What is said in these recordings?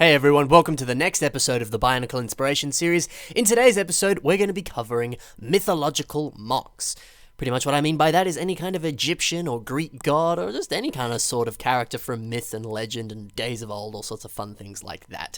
Hey everyone, welcome to the next episode of the Bionicle Inspiration series. In today's episode, we're going to be covering mythological mocks. Pretty much what I mean by that is any kind of Egyptian or Greek god, or just any kind of sort of character from myth and legend and days of old, all sorts of fun things like that.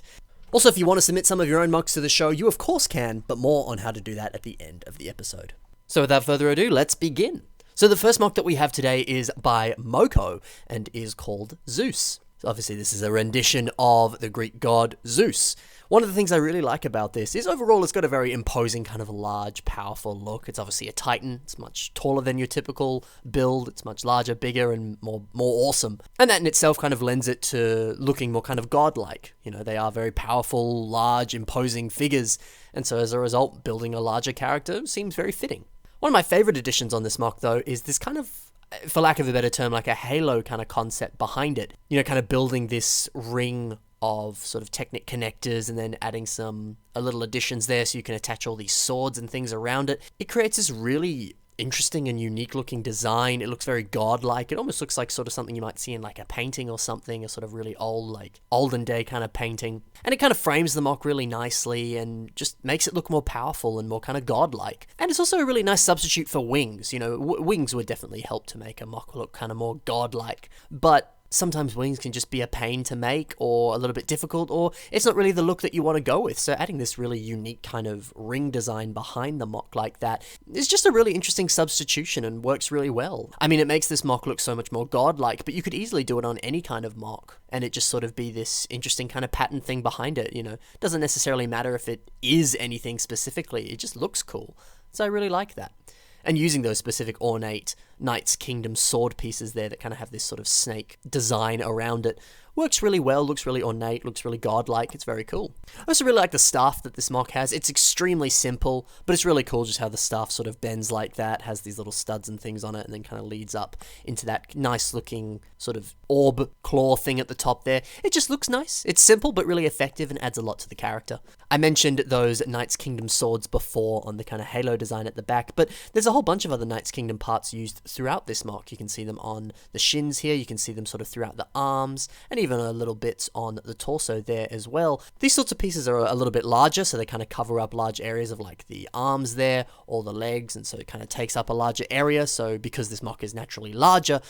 Also, if you want to submit some of your own mocks to the show, you of course can, but more on how to do that at the end of the episode. So without further ado, let's begin. So the first mock that we have today is by Moko, and is called Zeus. Obviously, this is a rendition of the Greek god Zeus. One of the things I really like about this is overall it's got a very imposing kind of large, powerful look. It's obviously a titan. It's much taller than your typical build. It's much larger, bigger, and more awesome. And that in itself kind of lends it to looking more kind of godlike. You know, they are very powerful, large, imposing figures. And so as a result, building a larger character seems very fitting. One of my favorite additions on this mock, though, is this kind of, for lack of a better term, like a halo kind of concept behind it. You know, kind of building this ring of sort of Technic connectors and then adding a little additions there so you can attach all these swords and things around it. It creates this really interesting and unique looking design. It looks very godlike. It almost looks like sort of something you might see in like a painting or something, a sort of really old, like olden day kind of painting. And it kind of frames the mock really nicely and just makes it look more powerful and more kind of godlike. And it's also a really nice substitute for wings. You know, wings would definitely help to make a mock look kind of more godlike. But sometimes wings can just be a pain to make or a little bit difficult, or it's not really the look that you want to go with. So adding this really unique kind of ring design behind the mock like that is just a really interesting substitution and works really well. I mean, it makes this mock look so much more godlike, but you could easily do it on any kind of mock and it just sort of be this interesting kind of pattern thing behind it, you know. It doesn't necessarily matter if it is anything specifically, it just looks cool. So I really like that. And using those specific ornate Knight's Kingdom sword pieces there that kind of have this sort of snake design around it works really well, looks really ornate, looks really godlike. It's very cool. I also really like the staff that this mock has. It's extremely simple, but it's really cool just how the staff sort of bends like that, has these little studs and things on it, and then kind of leads up into that nice looking sort of orb claw thing at the top there. It just looks nice. It's simple, but really effective and adds a lot to the character. I mentioned those Knight's Kingdom swords before on the kind of halo design at the back, but there's a whole bunch of other Knight's Kingdom parts used throughout this mock. You can see them on the shins here, you can see them sort of throughout the arms, and even a little bits on the torso there as well. These sorts of pieces are a little bit larger, so they kind of cover up large areas of like the arms there, or the legs, and so it kind of takes up a larger area. So because this mock is naturally larger,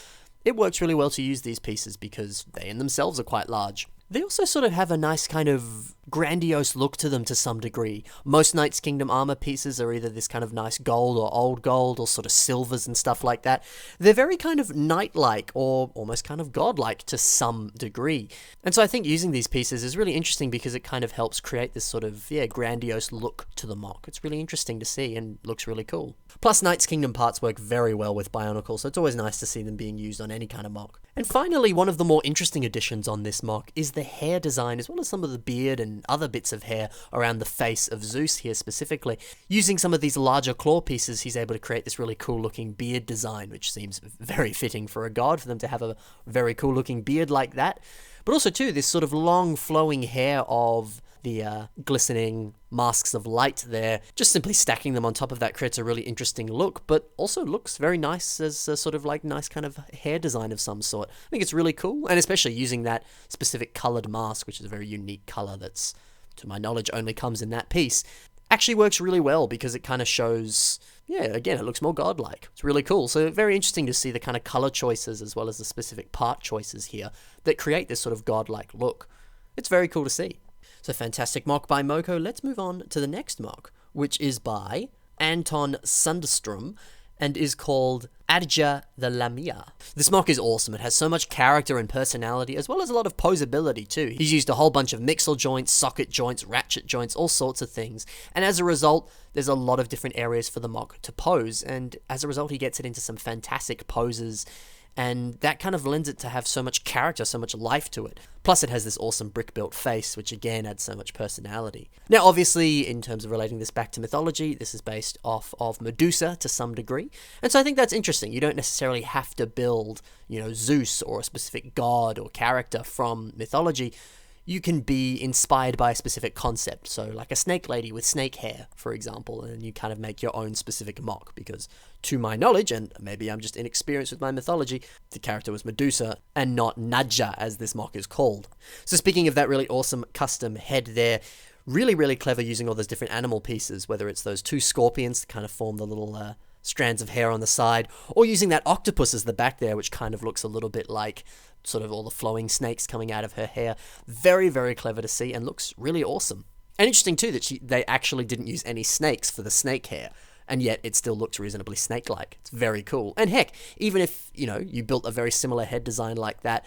it works really well to use these pieces because they in themselves are quite large. They also sort of have a nice kind of grandiose look to them to some degree. Most Knight's Kingdom armor pieces are either this kind of nice gold or old gold or sort of silvers and stuff like that. They're very kind of knight-like or almost kind of godlike to some degree. And so I think using these pieces is really interesting because it kind of helps create this sort of, grandiose look to the mock. It's really interesting to see and looks really cool. Plus, Knight's Kingdom parts work very well with Bionicle, so it's always nice to see them being used on any kind of mock. And finally, one of the more interesting additions on this mock is the hair design, as well as some of the beard and other bits of hair around the face of Zeus here specifically. Using some of these larger claw pieces, he's able to create this really cool looking beard design, which seems very fitting for a god, for them to have a very cool looking beard like that. But also too, this sort of long flowing hair of the glistening masks of light there, just simply stacking them on top of that creates a really interesting look, but also looks very nice as a sort of like nice kind of hair design of some sort. I think it's really cool, and especially using that specific colored mask, which is a very unique color that's, to my knowledge, only comes in that piece, actually works really well because it kind of shows, again, it looks more godlike. It's really cool. So very interesting to see the kind of color choices as well as the specific part choices here that create this sort of godlike look. It's very cool to see. So fantastic mock by Moko. Let's move on to the next mock, which is by Anton Sunderstrom and is called Adja the Lamia. This mock is awesome. It has so much character and personality, as well as a lot of posability too. He's used a whole bunch of mixel joints, socket joints, ratchet joints, all sorts of things. And as a result, there's a lot of different areas for the mock to pose. And as a result, he gets it into some fantastic poses. And that kind of lends it to have so much character, so much life to it. Plus it has this awesome brick-built face, which again adds so much personality. Now obviously, in terms of relating this back to mythology, this is based off of Medusa to some degree. And so I think that's interesting. You don't necessarily have to build, Zeus or a specific god or character from mythology. you can be inspired by a specific concept. So like a snake lady with snake hair, for example, and you kind of make your own specific mock because to my knowledge, and maybe I'm just inexperienced with my mythology, the character was Medusa and not Nadja as this mock is called. So speaking of that really awesome custom head there, really, really clever using all those different animal pieces, whether it's those two scorpions to kind of form the little strands of hair on the side, or using that octopus as the back there, which kind of looks a little bit like sort of all the flowing snakes coming out of her hair. Very, very clever to see and looks really awesome. And interesting too that they actually didn't use any snakes for the snake hair, and yet it still looks reasonably snake-like. It's very cool. And heck, even if, you built a very similar head design like that,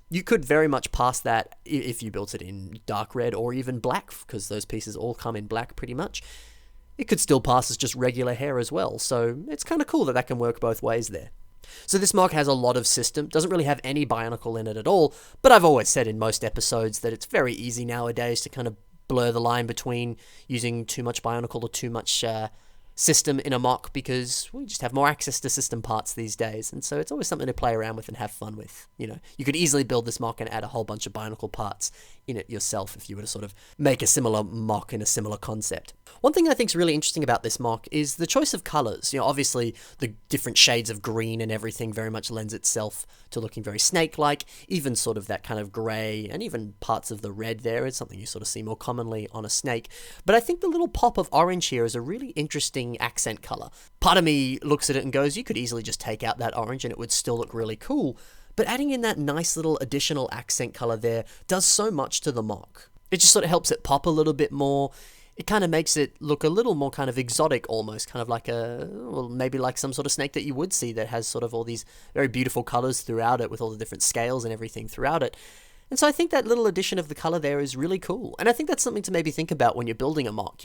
you could very much pass that if you built it in dark red or even black, because those pieces all come in black pretty much. It could still pass as just regular hair as well, so it's kind of cool that can work both ways there. So this mock has a lot of system, doesn't really have any Bionicle in it at all, but I've always said in most episodes that it's very easy nowadays to kind of blur the line between using too much Bionicle or too much system in a mock, because we just have more access to system parts these days, and so it's always something to play around with and have fun with. You could easily build this mock and add a whole bunch of Bionicle parts in it yourself if you were to sort of make a similar mock in a similar concept. One thing I think is really interesting about this mock is the choice of colors. Obviously the different shades of green and everything very much lends itself to looking very snake-like, even sort of that kind of grey and even parts of the red there is something you sort of see more commonly on a snake. But I think the little pop of orange here is a really interesting accent color. Part of me looks at it and goes, you could easily just take out that orange and it would still look really cool. But adding in that nice little additional accent color there does so much to the mock. It just sort of helps it pop a little bit more. It kind of makes it look a little more kind of exotic almost, kind of like maybe like some sort of snake that you would see that has sort of all these very beautiful colors throughout it with all the different scales and everything throughout it. And so I think that little addition of the color there is really cool. And I think that's something to maybe think about when you're building a mock.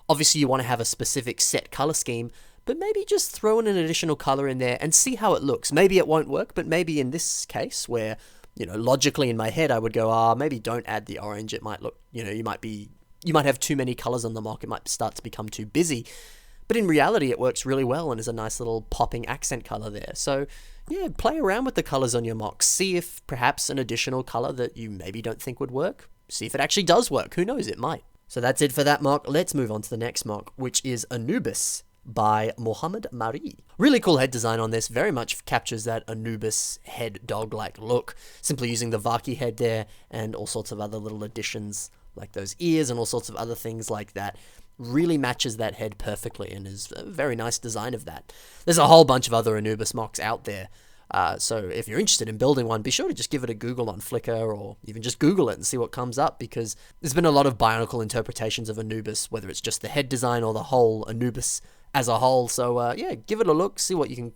Obviously you want to have a specific set color scheme, but maybe just throw in an additional color in there and see how it looks. Maybe it won't work, but maybe in this case where, logically in my head I would go, maybe don't add the orange. It might look, you might have too many colors on the mock. It might start to become too busy. But in reality, it works really well and is a nice little popping accent color there. So yeah, play around with the colors on your mocks. See if perhaps an additional color that you maybe don't think would work. See if it actually does work. Who knows, it might. So that's it for that mock. Let's move on to the next mock, which is Anubis by Mohammed Mari. Really cool head design on this. Very much captures that Anubis head dog-like look. Simply using the Vaki head there and all sorts of other little additions like those ears and all sorts of other things like that. Really matches that head perfectly and is a very nice design of that. There's a whole bunch of other Anubis mocks out there. So if you're interested in building one, be sure to just give it a Google on Flickr or even just Google it and see what comes up, because there's been a lot of Bionicle interpretations of Anubis, whether it's just the head design or the whole Anubis as a whole. So yeah, give it a look, see what you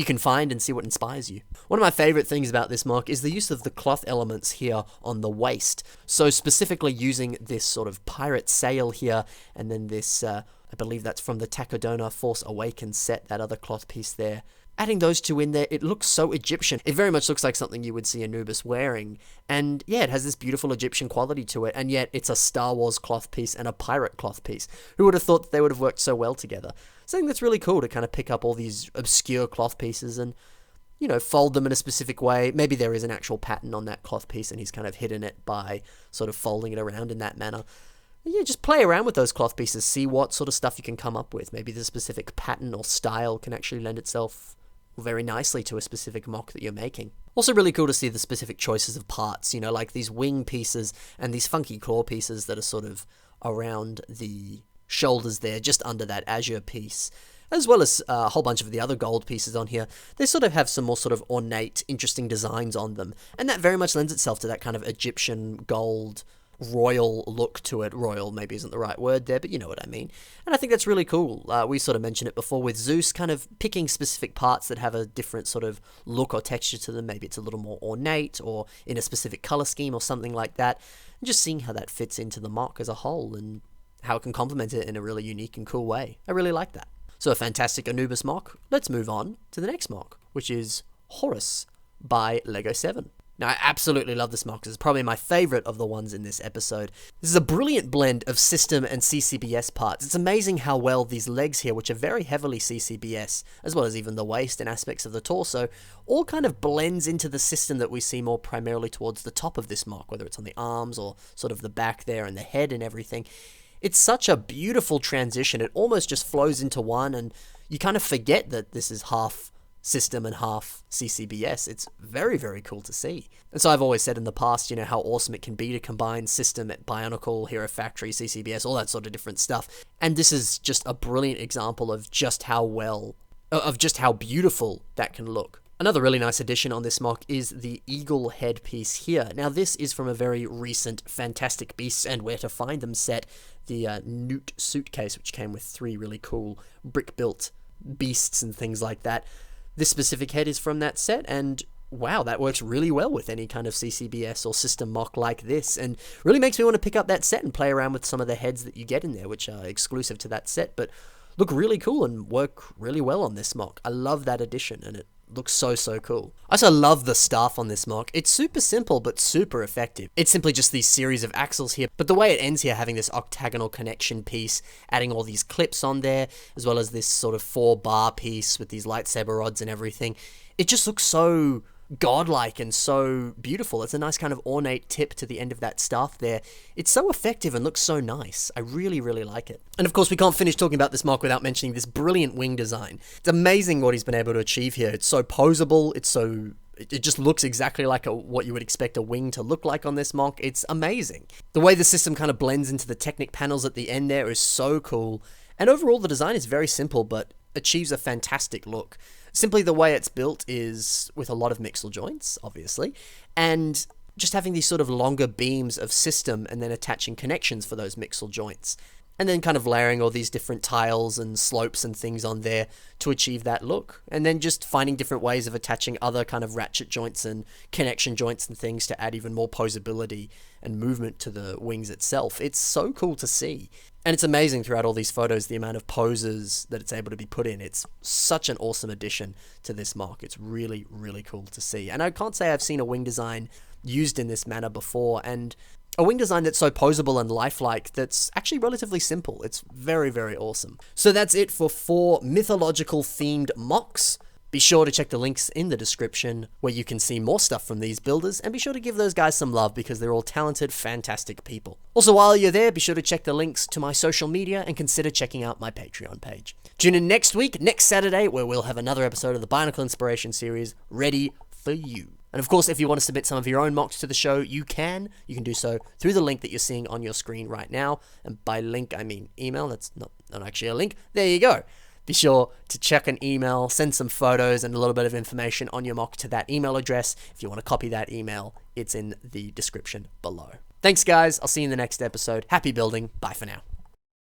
can find and see what inspires you. One of my favorite things about this mock is the use of the cloth elements here on the waist. So specifically using this sort of pirate sail here, and then this, I believe that's from the Takodona Force Awakens set, that other cloth piece there. Adding those two in there, it looks so Egyptian. It very much looks like something you would see Anubis wearing. And yeah, it has this beautiful Egyptian quality to it, and yet it's a Star Wars cloth piece and a pirate cloth piece. Who would have thought that they would have worked so well together? So I think that's really cool to kind of pick up all these obscure cloth pieces and, fold them in a specific way. Maybe there is an actual pattern on that cloth piece and he's kind of hidden it by sort of folding it around in that manner. Yeah, just play around with those cloth pieces, see what sort of stuff you can come up with. Maybe the specific pattern or style can actually lend itself very nicely to a specific mock that you're making. Also really cool to see the specific choices of parts, like these wing pieces and these funky claw pieces that are sort of around the shoulders there, just under that azure piece, as well as a whole bunch of the other gold pieces on here. They sort of have some more sort of ornate, interesting designs on them, and that very much lends itself to that kind of Egyptian gold royal look to it. Royal maybe isn't the right word there, but you know what I mean. And I think that's really cool. We sort of mentioned it before with Zeus, kind of picking specific parts that have a different sort of look or texture to them. Maybe it's a little more ornate or in a specific color scheme or something like that. And just seeing how that fits into the mock as a whole and how it can complement it in a really unique and cool way. I really like that. So a fantastic Anubis mock. Let's move on to the next mock, which is Horus by Lego 7. Now, I absolutely love this mock. It's probably my favorite of the ones in this episode. This is a brilliant blend of system and CCBS parts. It's amazing how well these legs here, which are very heavily CCBS, as well as even the waist and aspects of the torso, all kind of blends into the system that we see more primarily towards the top of this mock, whether it's on the arms or sort of the back there and the head and everything. It's such a beautiful transition. It almost just flows into one, and you kind of forget that this is half system and half CCBS. It's very, very cool to see. And so I've always said in the past, how awesome it can be to combine system, Bionicle, Hero Factory, CCBS, all that sort of different stuff. And this is just a brilliant example of just how beautiful that can look. Another really nice addition on this mock is the eagle headpiece here. Now this is from a very recent Fantastic Beasts and Where to Find Them set, the Newt suitcase, which came with 3 really cool brick-built beasts and things like that. This specific head is from that set, and wow, that works really well with any kind of CCBS or system mock like this, and really makes me want to pick up that set and play around with some of the heads that you get in there, which are exclusive to that set, but look really cool and work really well on this mock. I love that addition, and it looks so cool. I also love the staff on this mock. It's super simple, but super effective. It's simply just these series of axles here, but the way it ends here, having this octagonal connection piece, adding all these clips on there, as well as this sort of 4-bar piece with these lightsaber rods and everything, it just looks so godlike and so beautiful. It's a nice kind of ornate tip to the end of that staff there. It's so effective and looks so nice. I really, really like it. And of course, we can't finish talking about this mock without mentioning this brilliant wing design. It's amazing what he's been able to achieve here. It's so posable. It just looks exactly like what you would expect a wing to look like on this mock. It's amazing. The way the system kind of blends into the Technic panels at the end there is so cool. And overall, the design is very simple, but achieves a fantastic look. Simply the way it's built is with a lot of mixel joints, obviously, and just having these sort of longer beams of system and then attaching connections for those mixel joints. And then kind of layering all these different tiles and slopes and things on there to achieve that look. And then just finding different ways of attaching other kind of ratchet joints and connection joints and things to add even more posability and movement to the wings itself. It's so cool to see. And it's amazing throughout all these photos, the amount of poses that it's able to be put in. It's such an awesome addition to this mock. It's really, really cool to see. And I can't say I've seen a wing design used in this manner before, and a wing design that's so posable and lifelike that's actually relatively simple. It's very, very awesome. So that's it for 4 mythological themed mocks. Be sure to check the links in the description where you can see more stuff from these builders, and be sure to give those guys some love because they're all talented, fantastic people. Also, while you're there, be sure to check the links to my social media and consider checking out my Patreon page. Tune in next week, next Saturday, where we'll have another episode of the Bionicle Inspiration series ready for you. And of course, if you want to submit some of your own mocks to the show, you can. You can do so through the link that you're seeing on your screen right now. And by link, I mean email. That's not actually a link. There you go. Be sure to check an email, send some photos and a little bit of information on your mock to that email address. If you want to copy that email, it's in the description below. Thanks, guys. I'll see you in the next episode. Happy building. Bye for now.